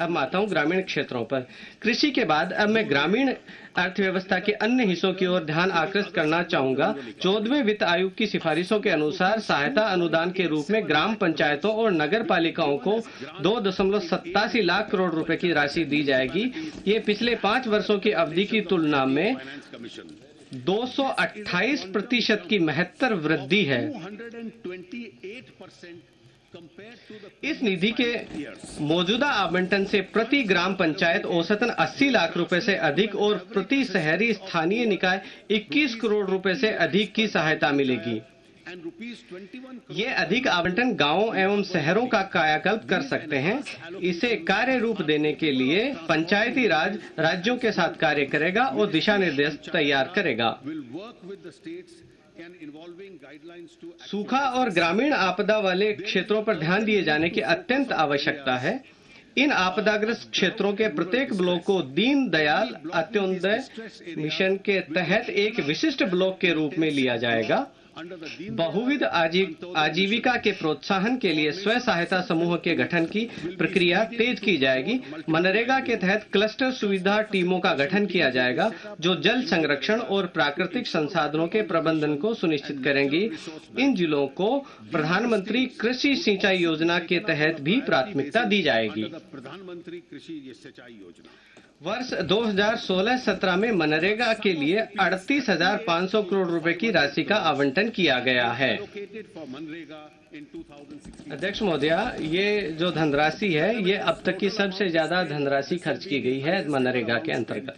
अब आता हूँ ग्रामीण क्षेत्रों पर। कृषि के बाद अब मैं ग्रामीण अर्थव्यवस्था के अन्य हिस्सों की ओर ध्यान आकृष्ट करना चाहूंगा। 14वें वित्त आयोग की सिफारिशों के अनुसार सहायता अनुदान के रूप में ग्राम पंचायतों और नगर पालिकाओं को 2.87 लाख करोड़ रुपए की राशि दी जाएगी। ये पिछले 5 वर्षों की अवधि की तुलना में 228% की महत्तर वृद्धि है। इस निधि के मौजूदा आवंटन से प्रति ग्राम पंचायत औसतन 80 लाख रुपए से अधिक और प्रति शहरी स्थानीय निकाय 21 करोड़ रुपए से अधिक की सहायता मिलेगी। ये अधिक आवंटन गांवों एवं शहरों का कायाकल्प कर सकते हैं। इसे कार्य रूप देने के लिए पंचायती राज राज्यों के साथ कार्य करेगा और दिशा निर्देश तैयार करेगा। सूखा और ग्रामीण आपदा वाले क्षेत्रों पर ध्यान दिए जाने की अत्यंत आवश्यकता है। इन आपदाग्रस्त क्षेत्रों के प्रत्येक ब्लॉक को दीन दयाल अंत्योदय मिशन के तहत एक विशिष्ट ब्लॉक के रूप में लिया जाएगा। बहुविध आजीविका के प्रोत्साहन के लिए स्व सहायता समूह के गठन की प्रक्रिया तेज की जाएगी। मनरेगा के तहत क्लस्टर सुविधा टीमों का गठन किया जाएगा जो जल संरक्षण और प्राकृतिक संसाधनों के प्रबंधन को सुनिश्चित करेंगी। इन जिलों को प्रधानमंत्री कृषि सिंचाई योजना के तहत भी प्राथमिकता दी जाएगी। वर्ष 2016-17 में मनरेगा के लिए 38,500 करोड़ रुपए की राशि का आवंटन किया गया है। अध्यक्ष महोदया, ये जो धनराशि है ये अब तक की सबसे ज्यादा धनराशि खर्च की गई है मनरेगा के अंतर्गत।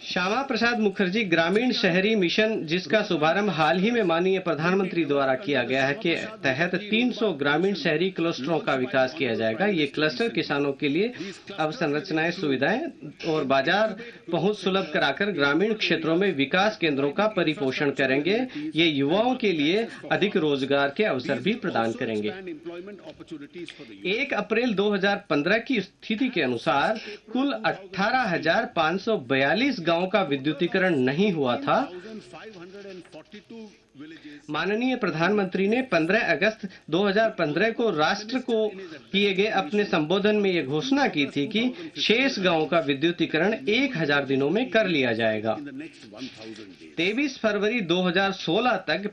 श्यामा प्रसाद मुखर्जी ग्रामीण शहरी मिशन, जिसका शुभारंभ हाल ही में माननीय प्रधानमंत्री द्वारा किया गया है, के तहत 300 ग्रामीण शहरी क्लस्टरों का विकास किया जाएगा। ये क्लस्टर किसानों के लिए अवसंरचनाएं, सुविधाएं और बाजार पहुंच सुलभ कराकर ग्रामीण क्षेत्रों में विकास केंद्रों का परिपोषण करेंगे। ये युवाओं के लिए अधिक रोजगार के अवसर भी प्रदान करेंगे। 1 अप्रैल 2015 की स्थिति के अनुसार कुल 18,542 गांवों का विद्युतीकरण नहीं हुआ था। माननीय प्रधानमंत्री ने 15 अगस्त 2015 को राष्ट्र को किए गए अपने संबोधन में ये घोषणा की थी कि शेष गांवों का विद्युतीकरण 1000 दिनों में कर लिया जाएगा। 23 फरवरी 2016 तक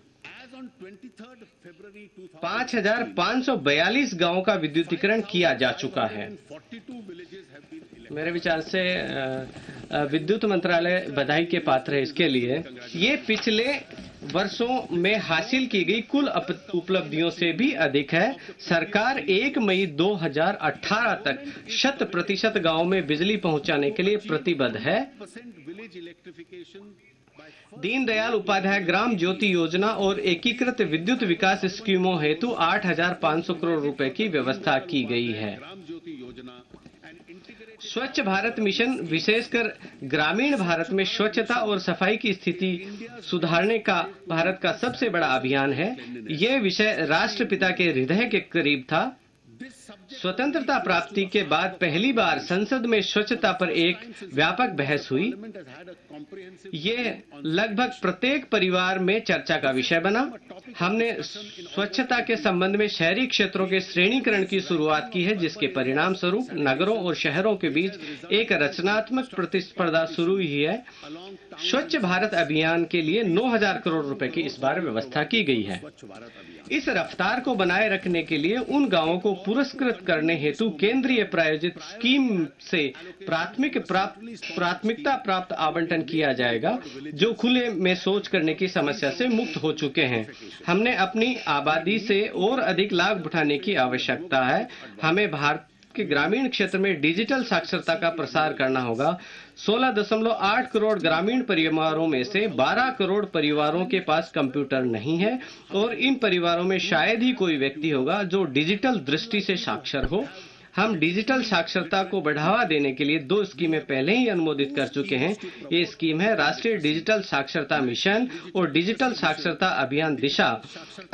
5,542 गांवों का विद्युतीकरण किया जा चुका है। मेरे विचार से विद्युत मंत्रालय बधाई के पात्र है इसके लिए। ये पिछले वर्षों में हासिल की गई कुल उपलब्धियों से भी अधिक है। सरकार 1 मई 2018 तक 100% गांवों में बिजली पहुंचाने के लिए प्रतिबद्ध है। दीनदयाल उपाध्याय ग्राम ज्योति योजना और एकीकृत विद्युत विकास स्कीमों हेतु 8,500 करोड़ रुपए की व्यवस्था की गई है। स्वच्छ भारत मिशन विशेषकर ग्रामीण भारत में स्वच्छता और सफाई की स्थिति सुधारने का भारत का सबसे बड़ा अभियान है। यह विषय राष्ट्रपिता के हृदय के करीब था। स्वतंत्रता प्राप्ति के बाद पहली बार संसद में स्वच्छता पर एक व्यापक बहस हुई। ये लगभग प्रत्येक परिवार में चर्चा का विषय बना। हमने स्वच्छता के संबंध में शहरी क्षेत्रों के श्रेणीकरण की शुरुआत की है, जिसके परिणाम स्वरूप नगरों और शहरों के बीच एक रचनात्मक प्रतिस्पर्धा शुरू हुई है। स्वच्छ भारत अभियान के लिए 9,000 करोड़ रुपए की इस बार व्यवस्था की गई है। इस रफ्तार को बनाए रखने के लिए उन गांवों को पुरस्कृत करने हेतु केंद्रीय प्रायोजित स्कीम से प्राथमिकता प्राप्त आवंटन किया जाएगा, जो खुले में शौच करने की समस्या से मुक्त हो चुके हैं। हमने अपनी आबादी से और अधिक लाभ उठाने की आवश्यकता है। हमें भारत के ग्रामीण क्षेत्र में डिजिटल साक्षरता का प्रसार करना होगा। 16.8 करोड़ ग्रामीण परिवारों में से 12 करोड़ परिवारों के पास कंप्यूटर नहीं है और इन परिवारों में शायद ही कोई व्यक्ति होगा जो डिजिटल दृष्टि से साक्षर हो। हम डिजिटल साक्षरता को बढ़ावा देने के लिए 2 स्कीमें पहले ही अनुमोदित कर चुके हैं। ये स्कीम है राष्ट्रीय डिजिटल साक्षरता मिशन और डिजिटल साक्षरता अभियान दिशा।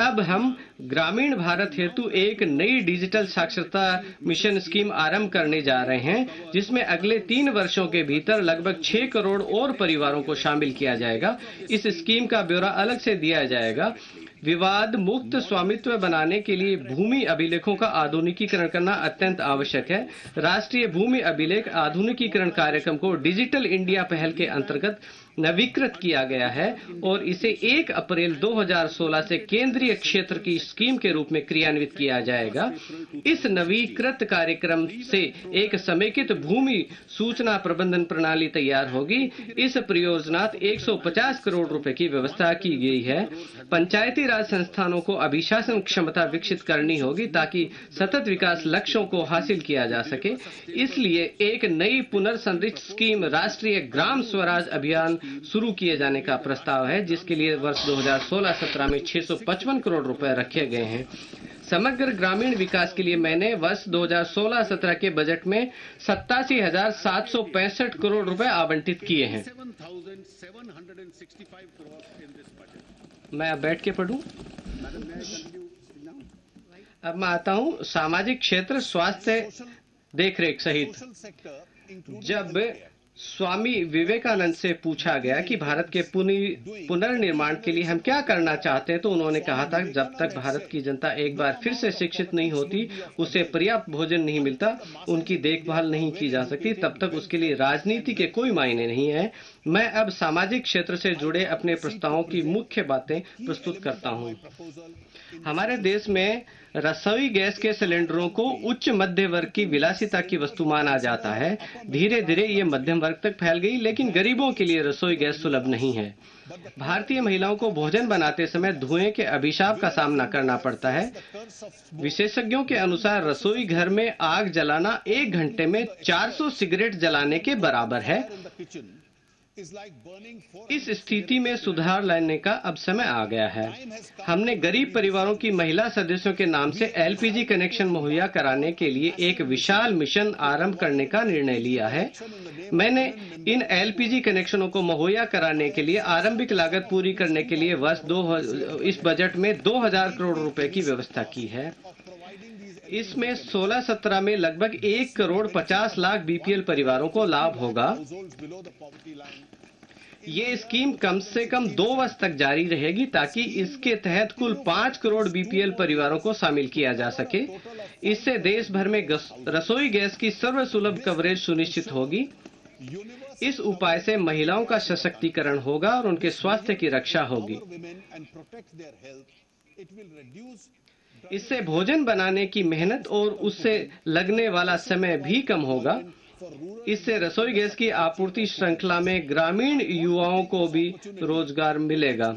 अब हम ग्रामीण भारत हेतु एक नई डिजिटल साक्षरता मिशन स्कीम आरंभ करने जा रहे हैं, जिसमें अगले 3 वर्षों के भीतर लगभग 6 करोड़ और परिवारों को शामिल किया जाएगा। इस स्कीम का ब्यौरा अलग से दिया जाएगा। विवाद मुक्त स्वामित्व बनाने के लिए भूमि अभिलेखों का आधुनिकीकरण करना अत्यंत आवश्यक है। राष्ट्रीय भूमि अभिलेख आधुनिकीकरण कार्यक्रम को डिजिटल इंडिया पहल के अंतर्गत नवीकृत किया गया है और इसे 1 अप्रैल 2016 से केंद्रीय क्षेत्र की स्कीम के रूप में क्रियान्वित किया जाएगा। इस नवीकृत कार्यक्रम से एक समेकित भूमि सूचना प्रबंधन प्रणाली तैयार होगी। इस परियोजना 150 करोड़ रुपए की व्यवस्था की गई है। पंचायती राज संस्थानों को अभिशासन क्षमता विकसित करनी होगी ताकि सतत विकास लक्ष्यों को हासिल किया जा सके। इसलिए एक नई पुनर्संरचित स्कीम राष्ट्रीय ग्राम स्वराज अभियान शुरू किए जाने का प्रस्ताव है, जिसके लिए वर्ष 2016-17 में 655 करोड़ रुपए रखे गए हैं। समग्र ग्रामीण विकास के लिए मैंने वर्ष 2016-17 के बजट में 87,765 करोड़ रुपए आवंटित किए हैं। मैं अब बैठ के पढ़ूं। अब मैं आता हूं सामाजिक क्षेत्र, स्वास्थ्य देखरेख सहित। जब स्वामी विवेकानंद से पूछा गया कि भारत के पुनर्निर्माण के लिए हम क्या करना चाहते हैं, तो उन्होंने कहा था जब तक भारत की जनता एक बार फिर से शिक्षित नहीं होती, उसे पर्याप्त भोजन नहीं मिलता, उनकी देखभाल नहीं की जा सकती, तब तक उसके लिए राजनीति के कोई मायने नहीं है। मैं अब सामाजिक क्षेत्र से जुड़े अपने प्रस्तावों की मुख्य बातें प्रस्तुत करता हूं। हमारे देश में रसोई गैस के सिलेंडरों को उच्च मध्य वर्ग की विलासिता की वस्तु माना जाता है। धीरे धीरे ये मध्यम वर्ग तक फैल गई, लेकिन गरीबों के लिए रसोई गैस सुलभ नहीं है। भारतीय महिलाओं को भोजन बनाते समय धुएं के अभिशाप का सामना करना पड़ता है। विशेषज्ञों के अनुसार रसोई घर में आग जलाना 1 घंटे में 400 सिगरेट जलाने के बराबर है। इस स्थिति में सुधार लाने का अब समय आ गया है। हमने गरीब परिवारों की महिला सदस्यों के नाम से एलपीजी कनेक्शन मुहैया कराने के लिए एक विशाल मिशन आरंभ करने का निर्णय लिया है। मैंने इन एलपीजी कनेक्शनों को मुहैया कराने के लिए आरंभिक लागत पूरी करने के लिए इस बजट में 2000 करोड़ रुपए की व्यवस्था की है। इसमें 16-17 में लगभग 1 करोड़ 50 लाख बीपीएल परिवारों को लाभ होगा। ये स्कीम कम से कम 2 वर्ष तक जारी रहेगी ताकि इसके तहत कुल 5 करोड़ बीपीएल परिवारों को शामिल किया जा सके। इससे देश भर में रसोई गैस की सर्वसुलभ कवरेज सुनिश्चित होगी। इस उपाय से महिलाओं का सशक्तिकरण होगा और उनके स्वास्थ्य की रक्षा होगी। इससे भोजन बनाने की मेहनत और उससे लगने वाला समय भी कम होगा। इससे रसोई गैस की आपूर्ति श्रृंखला में ग्रामीण युवाओं को भी रोजगार मिलेगा।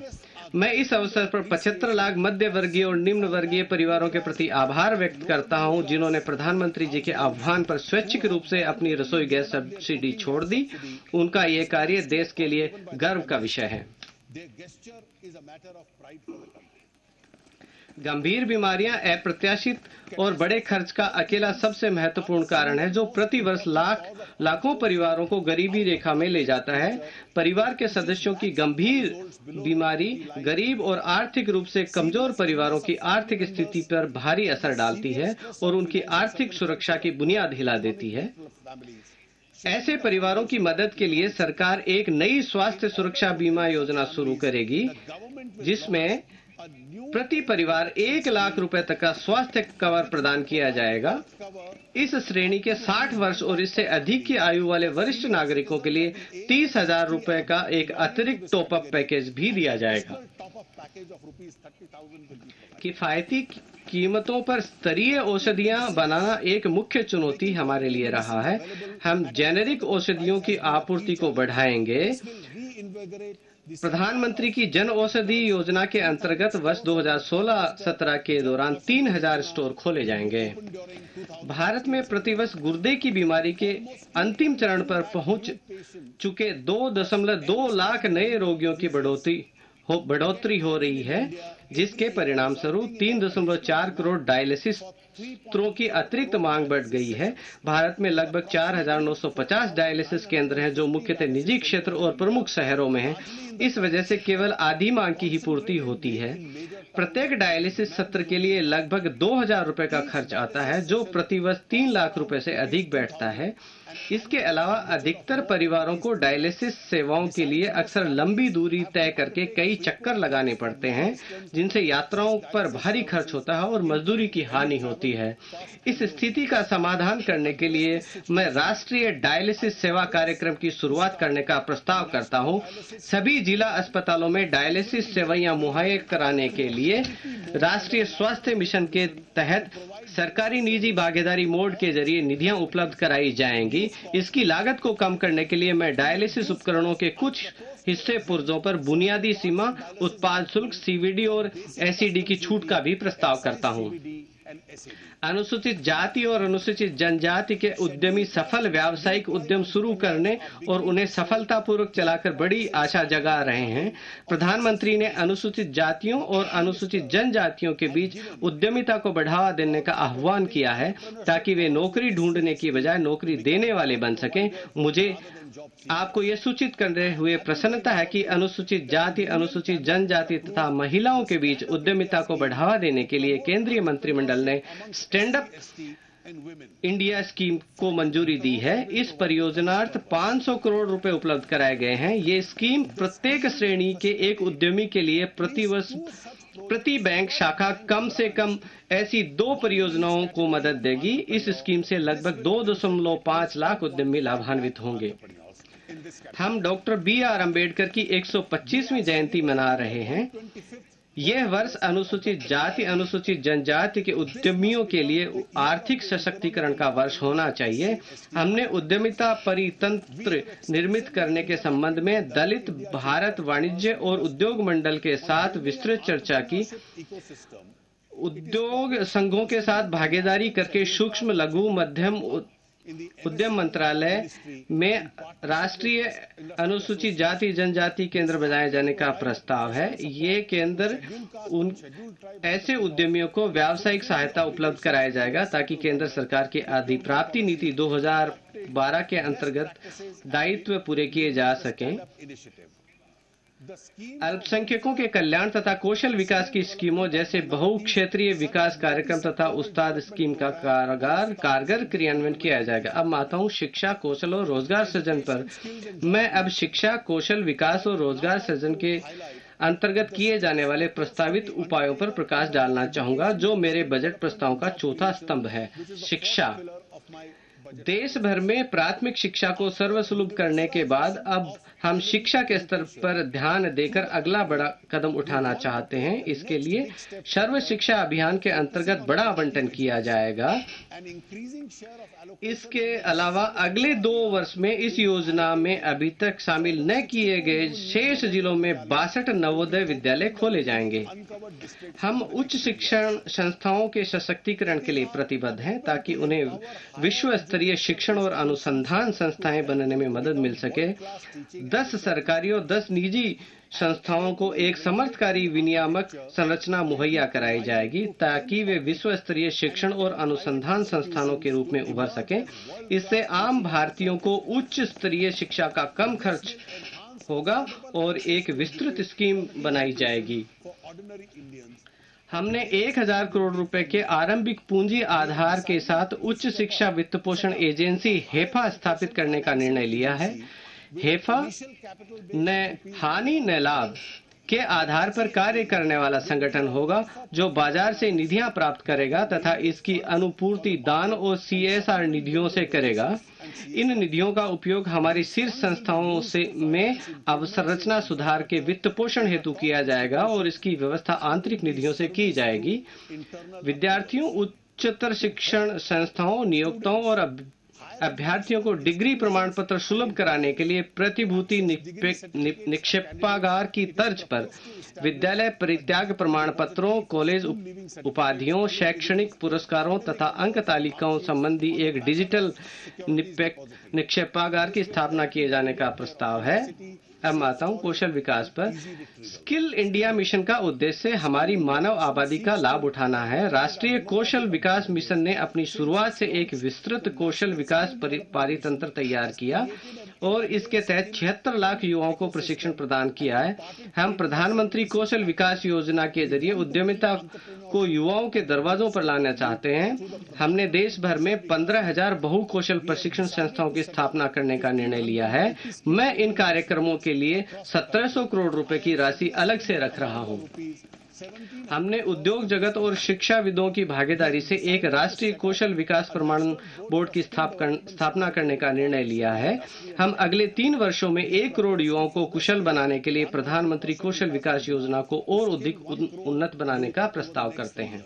मैं इस अवसर पर 75 लाख मध्य वर्गीय और निम्न वर्गीय परिवारों के प्रति आभार व्यक्त करता हूं, जिन्होंने प्रधानमंत्री जी के आह्वान पर स्वैच्छिक रूप से अपनी रसोई गैस सब्सिडी छोड़ दी। उनका ये कार्य देश के लिए गर्व का विषय है। गंभीर बीमारियां अप्रत्याशित और बड़े खर्च का अकेला सबसे महत्वपूर्ण कारण है, जो प्रति वर्ष लाखों परिवारों को गरीबी रेखा में ले जाता है। परिवार के सदस्यों की गंभीर बीमारी गरीब और आर्थिक रूप से कमजोर परिवारों की आर्थिक स्थिति पर भारी असर डालती है और उनकी आर्थिक सुरक्षा की बुनियाद हिला देती है। ऐसे परिवारों की मदद के लिए सरकार एक नई स्वास्थ्य सुरक्षा बीमा योजना शुरू करेगी, जिसमें प्रति परिवार 1 लाख रुपए तक का स्वास्थ्य कवर प्रदान किया जाएगा। इस श्रेणी के 60 वर्ष और इससे अधिक की आयु वाले वरिष्ठ नागरिकों के लिए 30,000 रुपए का एक अतिरिक्त टॉप अप पैकेज भी दिया जाएगा। किफायती कीमतों पर स्तरीय औषधियां बनाना एक मुख्य चुनौती हमारे लिए रहा है। हम जेनेरिक औषधियों की आपूर्ति को बढ़ाएंगे। प्रधानमंत्री की जन औषधि योजना के अंतर्गत वर्ष 2016-17 के दौरान 3000 स्टोर खोले जाएंगे। भारत में प्रतिवर्ष गुर्दे की बीमारी के अंतिम चरण पर पहुंच चुके 2.2 लाख नए रोगियों की बढ़ोतरी हो रही है, जिसके परिणाम स्वरूप 3.4 करोड़ डायलिसिस सूत्रों की अतिरिक्त मांग बढ़ गई है। भारत में लगभग 4,950 डायलिसिस केंद्र हैं, जो मुख्यतः निजी क्षेत्र और प्रमुख शहरों में हैं। इस वजह से केवल आधी मांग की ही पूर्ति होती है। प्रत्येक डायलिसिस सत्र के लिए लगभग 2,000 रुपए का खर्च आता है, जो प्रतिवर्ष 3 लाख रुपए से अधिक बैठता है। इसके अलावा अधिकतर परिवारों को डायलिसिस सेवाओं के लिए अक्सर लंबी दूरी तय करके कई चक्कर लगाने पड़ते हैं, जिनसे यात्राओं पर भारी खर्च होता है और मजदूरी की हानि होती है। इस स्थिति का समाधान करने के लिए मैं राष्ट्रीय डायलिसिस सेवा कार्यक्रम की शुरुआत करने का प्रस्ताव करता हूं। सभी जिला अस्पतालों में डायलिसिस सेवाएं मुहैया कराने के लिए राष्ट्रीय स्वास्थ्य मिशन के तहत सरकारी निजी भागीदारी मोड के जरिए निधियां उपलब्ध कराई जाएंगी। इसकी लागत को कम करने के लिए मैं डायलिसिस उपकरणों के कुछ हिस्से पुर्जों पर बुनियादी सीमा, उत्पाद शुल्क, सीवीडी और एसईडी की छूट का भी प्रस्ताव करता हूं। अनुसूचित जाति और अनुसूचित जनजाति के उद्यमी सफल व्यावसायिक उद्यम शुरू करने और उन्हें सफलतापूर्वक चलाकर बड़ी आशा जगा रहे हैं। प्रधानमंत्री ने अनुसूचित जातियों और अनुसूचित जनजातियों के बीच उद्यमिता को बढ़ावा देने का आह्वान किया है ताकि वे नौकरी ढूंढने की बजाय नौकरी देने वाले बन सकें। मुझे आपको यह सूचित करते हुए प्रसन्नता है कि अनुसूचित जाति, अनुसूचित जनजाति तथा महिलाओं के बीच उद्यमिता को बढ़ावा देने के लिए केंद्रीय मंत्रिमंडल ने स्टैंड अप इंडिया स्कीम को मंजूरी दी है। इस परियोजनार्थ 500 करोड़ रुपए उपलब्ध कराए गए हैं। ये स्कीम प्रत्येक श्रेणी के एक उद्यमी के लिए प्रतिवर्ष प्रति बैंक शाखा कम से कम ऐसी 2 परियोजनाओं को मदद देगी। इस स्कीम से लगभग 2.5 लाख उद्यमी लाभान्वित होंगे। हम डॉक्टर बी.आर. अम्बेडकर की 125वीं जयंती मना रहे हैं। यह वर्ष अनुसूचित जाति, अनुसूचित जनजाति के उद्यमियों के लिए आर्थिक सशक्तिकरण का वर्ष होना चाहिए। हमने उद्यमिता परितंत्र निर्मित करने के संबंध में दलित भारत वाणिज्य और उद्योग मंडल के साथ विस्तृत चर्चा की। उद्योग संघों के साथ भागीदारी करके सूक्ष्म, लघु, मध्यम उद्यम मंत्रालय में राष्ट्रीय अनुसूचित जाति जनजाति केंद्र बनाए जाने का प्रस्ताव है। ये केंद्र उन ऐसे उद्यमियों को व्यावसायिक सहायता उपलब्ध कराया जाएगा ताकि केंद्र सरकार की अधिप्राप्ति नीति 2012 के अंतर्गत दायित्व पूरे किए जा सकें। अल्पसंख्यकों के कल्याण तथा कौशल विकास की स्कीमों जैसे बहुक्षेत्रीय विकास कार्यक्रम तथा उस्ताद स्कीम का कारगर क्रियान्वयन किया जाएगा। अब आता हूं शिक्षा, कौशल और रोजगार सृजन पर। मैं अब शिक्षा, कौशल विकास और रोजगार सृजन के अंतर्गत किए जाने वाले प्रस्तावित उपायों पर प्रकाश डालना चाहूंगा, जो मेरे बजट प्रस्ताव का चौथा स्तंभ है। शिक्षा। देश भर में प्राथमिक शिक्षा को सर्वसुलभ करने के बाद अब हम शिक्षा के स्तर पर ध्यान देकर अगला बड़ा कदम उठाना चाहते हैं। इसके लिए सर्व शिक्षा अभियान के अंतर्गत बड़ा आवंटन किया जाएगा। इसके अलावा अगले 2 वर्ष में इस योजना में अभी तक शामिल न किए गए शेष जिलों में 62 नवोदय विद्यालय खोले जाएंगे। हम उच्च शिक्षण संस्थाओं के सशक्तिकरण के लिए प्रतिबद्ध हैं ताकि उन्हें विश्व स्तरीय शिक्षण और अनुसंधान संस्थाएं बनने में मदद मिल सके। 10 सरकारी और 10 निजी संस्थाओं को एक समर्थकारी विनियामक संरचना मुहैया कराई जाएगी ताकि वे विश्व स्तरीय शिक्षण और अनुसंधान संस्थानों के रूप में उभर सकें। इससे आम भारतीयों को उच्च स्तरीय शिक्षा का कम खर्च होगा और एक विस्तृत स्कीम बनाई जाएगी। हमने 1000 करोड़ रुपए के आरंभिक पूंजी आधार के साथ उच्च शिक्षा वित्त पोषण एजेंसी हेफा स्थापित करने का निर्णय लिया है। हेफा न हानि न लाभ के आधार पर कार्य करने वाला संगठन होगा जो बाजार से निधियां प्राप्त करेगा तथा इसकी अनुपूर्ति दान और CSR निधियों से करेगा। इन निधियों का उपयोग हमारी शीर्ष संस्थाओं में अवसंरचना सुधार के वित्त पोषण हेतु किया जाएगा और इसकी व्यवस्था आंतरिक निधियों से की जाएगी। विद्यार्थियों, उच्चतर शिक्षण संस्थाओं, नियोक्ताओं और अभ्यर्थियों को डिग्री प्रमाण पत्र सुलभ कराने के लिए प्रतिभूति निक्षेपागार की तर्ज पर विद्यालय परित्याग प्रमाण पत्रों, कॉलेज उपाधियों, शैक्षणिक पुरस्कारों तथा अंक तालिकाओं संबंधी एक डिजिटल निक्षेपागार की स्थापना किए जाने का प्रस्ताव है। अब आता हूं कौशल विकास पर। स्किल इंडिया मिशन का उद्देश्य हमारी मानव आबादी का लाभ उठाना है। राष्ट्रीय कौशल विकास मिशन ने अपनी शुरुआत से एक विस्तृत कौशल विकास परितंत्र तैयार किया और इसके तहत 76 लाख युवाओं को प्रशिक्षण प्रदान किया है। हम प्रधानमंत्री कौशल विकास योजना के जरिए उद्यमिता को युवाओं के दरवाजों पर लाना चाहते हैं। हमने देश भर में 15,000 बहुकौशल प्रशिक्षण संस्थाओं की स्थापना करने का निर्णय लिया है। मैं इन कार्यक्रमों के लिए 1700 करोड़ रुपए की राशि अलग से रख रहा हूं। हमने उद्योग जगत और शिक्षाविदों की भागीदारी से एक राष्ट्रीय कौशल विकास प्रमाण बोर्ड की स्थापना करने का निर्णय लिया है। हम अगले 3 वर्षों में 1 करोड़ युवाओं को कुशल बनाने के लिए प्रधानमंत्री कौशल विकास योजना को और अधिक उन्नत बनाने का प्रस्ताव करते हैं।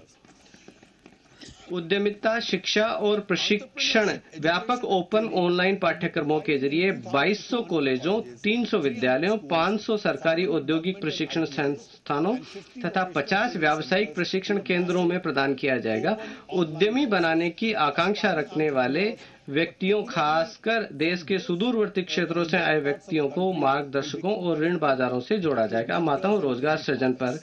उद्यमिता शिक्षा और प्रशिक्षण व्यापक ओपन ऑनलाइन पाठ्यक्रमों के जरिए 2200 कॉलेजों, 300 विद्यालयों, 500 सरकारी औद्योगिक प्रशिक्षण संस्थानों तथा 50 व्यावसायिक प्रशिक्षण केंद्रों में प्रदान किया जाएगा। उद्यमी बनाने की आकांक्षा रखने वाले व्यक्तियों, खासकर देश के सुदूरवर्ती क्षेत्रों से आए व्यक्तियों को मार्गदर्शकों और ऋण बाजारों से जोड़ा जाएगा। माताओं रोजगार सृजन पर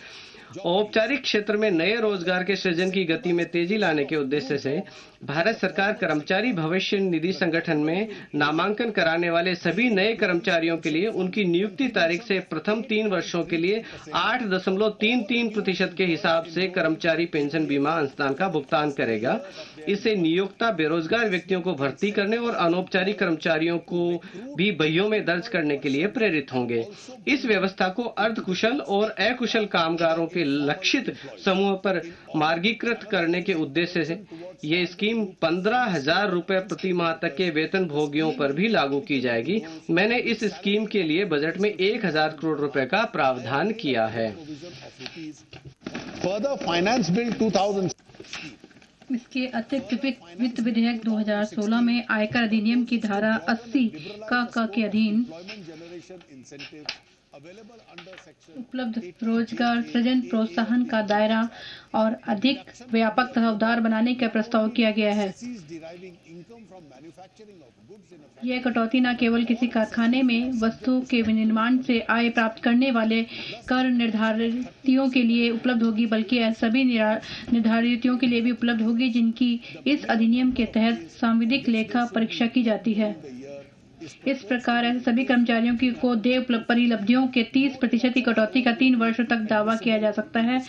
औपचारिक क्षेत्र में नए रोजगार के सृजन की गति में तेजी लाने के उद्देश्य से भारत सरकार कर्मचारी भविष्य निधि संगठन में नामांकन कराने वाले सभी नए कर्मचारियों के लिए उनकी नियुक्ति तारीख से प्रथम 3 वर्षों के लिए 8.33% के हिसाब से कर्मचारी पेंशन बीमा अंशदान का भुगतान करेगा। इससे नियोक्ता बेरोजगार व्यक्तियों को भर्ती करने और अनौपचारिक कर्मचारियों को भी बहियों में दर्ज करने के लिए प्रेरित होंगे। इस व्यवस्था को अर्धकुशल और अकुशल कामगारों के लक्षित समूह पर मार्गीकृत करने के उद्देश्य से ये स्कीम 15,000 रुपए प्रति माह तक के वेतन भोगियों पर भी लागू की जाएगी। मैंने इस स्कीम के लिए बजट में 1,000 करोड़ रुपए का प्रावधान किया है। इसके अतिरिक्त वित्त विधेयक 2016 में आयकर अधिनियम की धारा 80 क के अधीन उपलब्ध रोजगार सृजन प्रोत्साहन का दायरा और अधिक व्यापक तथा उदार बनाने का प्रस्ताव किया गया है। यह कटौती न केवल किसी कारखाने में वस्तु के विनिर्माण से आय प्राप्त करने वाले कर निर्धारितों के लिए उपलब्ध होगी, बल्कि सभी निर्धारितों के लिए भी उपलब्ध होगी जिनकी इस अधिनियम के तहत सांविधिक लेखा परीक्षा की जाती है। इस प्रकार ऐसे सभी कर्मचारियों को देय परिलब्धियों के 30% की कटौती का 3 वर्षों तक दावा किया जा सकता है।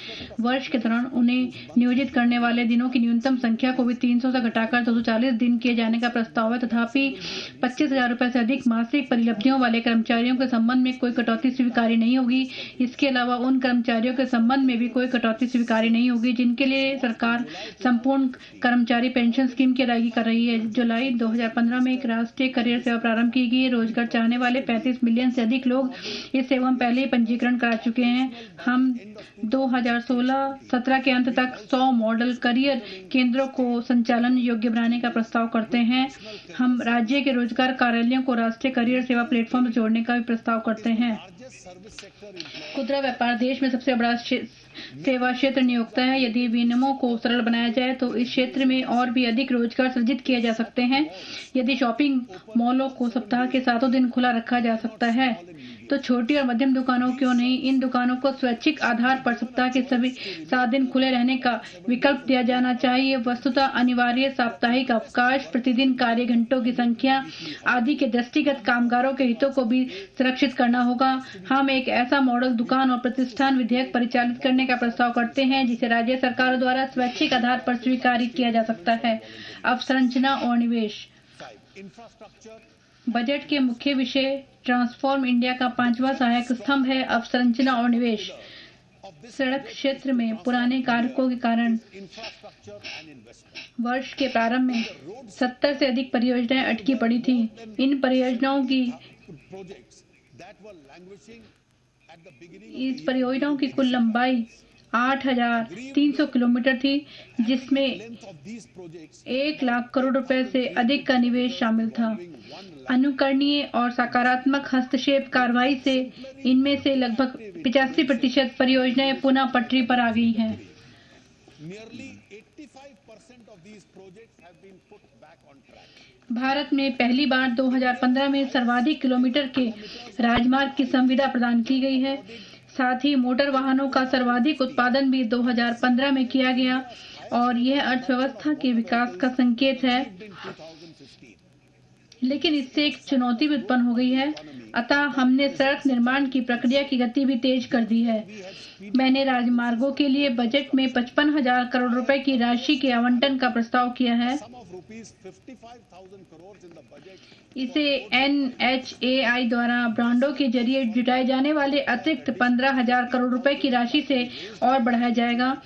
वर्ष के दौरान उन्हें नियोजित करने वाले दिनों की न्यूनतम संख्या को भी 300 से घटाकर 240 दिन किए जाने का प्रस्ताव है। तथापि 25,000 रुपए से अधिक मासिक परिलब्धियों वाले कर्मचारियों के संबंध में कोई कटौती स्वीकार्य नहीं होगी। इसके अलावा उन कर्मचारियों के संबंध में भी कोई कटौती स्वीकार्य नहीं होगी जिनके लिए सरकार संपूर्ण कर्मचारी पेंशन स्कीम की अदायगी कर रही है। जुलाई 2015 में एक राष्ट्रीय करियर सेवा प्रारंभ की गई। रोजगार चाहने वाले 35 मिलियन से अधिक लोग इस सेवा में पहले ही पंजीकरण करा चुके हैं। हम 2016-17 के अंत तक 100 मॉडल करियर केंद्रों को संचालन योग्य बनाने का प्रस्ताव करते हैं। हम राज्य के रोजगार कार्यालयों को राष्ट्रीय करियर सेवा प्लेटफॉर्म से जोड़ने का भी प्रस्ताव करते हैं। खुदरा व्यापार देश में सबसे बड़ा सेवा क्षेत्र नियोक्ता है। यदि विनियमों को सरल बनाया जाए तो इस क्षेत्र में और भी अधिक रोजगार सृजित किए जा सकते हैं। यदि शॉपिंग मॉलों को सप्ताह के 7 दिन खुला रखा जा सकता है तो छोटी और मध्यम दुकानों क्यों नहीं। इन दुकानों को स्वैच्छिक आधार पर सप्ताह के सभी 7 दिन खुले रहने का विकल्प दिया जाना चाहिए। वस्तुतः अनिवार्य साप्ताहिक अवकाश, प्रतिदिन कार्य घंटों की संख्या आदि के दृष्टिगत कामगारों के हितों को भी सुरक्षित करना होगा। हम एक ऐसा मॉडल दुकान और प्रतिष्ठान विधेयक परिचालित करने का प्रस्ताव करते हैं जिसे राज्य सरकारों द्वारा स्वैच्छिक आधार पर स्वीकार किया जा सकता है। अवसंरचना और निवेश। बजट के मुख्य विषय ट्रांसफॉर्म इंडिया का 5वां सहायक स्तंभ है अवसंरचना और निवेश। सड़क क्षेत्र में पुराने कारकों के कारण वर्ष के प्रारंभ में 70 से अधिक परियोजनाएं अटकी पड़ी थी। इन परियोजनाओं की कुल लंबाई 8,300 किलोमीटर थी, जिसमें 1 लाख करोड़ रुपए से अधिक का निवेश शामिल था। अनुकरणीय और सकारात्मक हस्तक्षेप कार्रवाई से इनमें से लगभग 85% परियोजनाएं पुनः पटरी पर आ गई हैं। भारत में पहली बार 2015 में सर्वाधिक किलोमीटर के राजमार्ग की संविदा प्रदान की गई है। साथ ही मोटर वाहनों का सर्वाधिक उत्पादन भी 2015 में किया गया और यह अर्थव्यवस्था के विकास का संकेत है। लेकिन इससे एक चुनौती भी उत्पन्न हो गई है। अतः हमने सड़क निर्माण की प्रक्रिया की गति भी तेज कर दी है। मैंने राजमार्गों के लिए बजट में 55,000 करोड़ रुपए की राशि के आवंटन का प्रस्ताव किया है। इसे NHAI द्वारा बॉन्डों के जरिए जुटाए जाने वाले अतिरिक्त 15,000 करोड़ रुपए की राशि से और बढ़ाया जाएगा।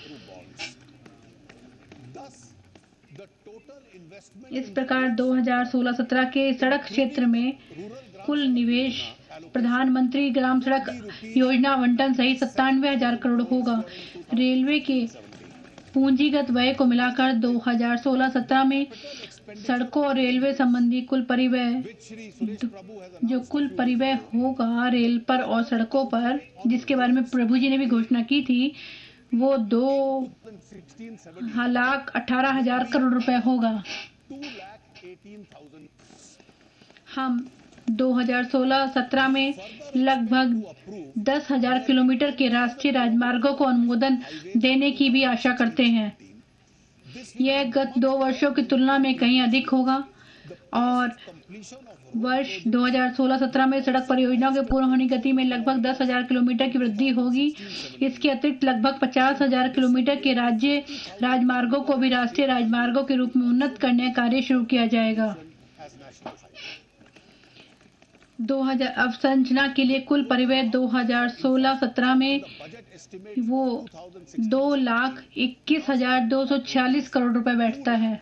इस प्रकार 2016-17 के सड़क क्षेत्र में कुल निवेश प्रधानमंत्री ग्राम सड़क योजना आवंटन सहित 97,000 करोड़ होगा। रेलवे के पूंजीगत व्यय को मिलाकर 2016-17 में सड़कों और रेलवे संबंधी कुल परिव्यय होगा रेल पर और सड़कों पर, जिसके बारे में प्रभु जी ने भी घोषणा की थी, वो 2,18,000 करोड़ रुपए होगा। हम 2016-17 में लगभग 10,000 किलोमीटर के राष्ट्रीय राजमार्गों को अनुमोदन देने की भी आशा करते हैं। यह गत 2 वर्षों की तुलना में कहीं अधिक होगा और वर्ष 2016-17 में सड़क परियोजनाओं के पूर्ण होने की गति में लगभग 10,000 किलोमीटर की वृद्धि होगी। इसके अतिरिक्त लगभग 50,000 किलोमीटर के राज्य राजमार्गों को भी राष्ट्रीय राजमार्गों के रूप में उन्नत करने का कार्य शुरू किया जाएगा। 2000 अवसंरचना के लिए कुल परिव्यय 2016-17 में वो 2,21,246 करोड़ रुपए बैठता है।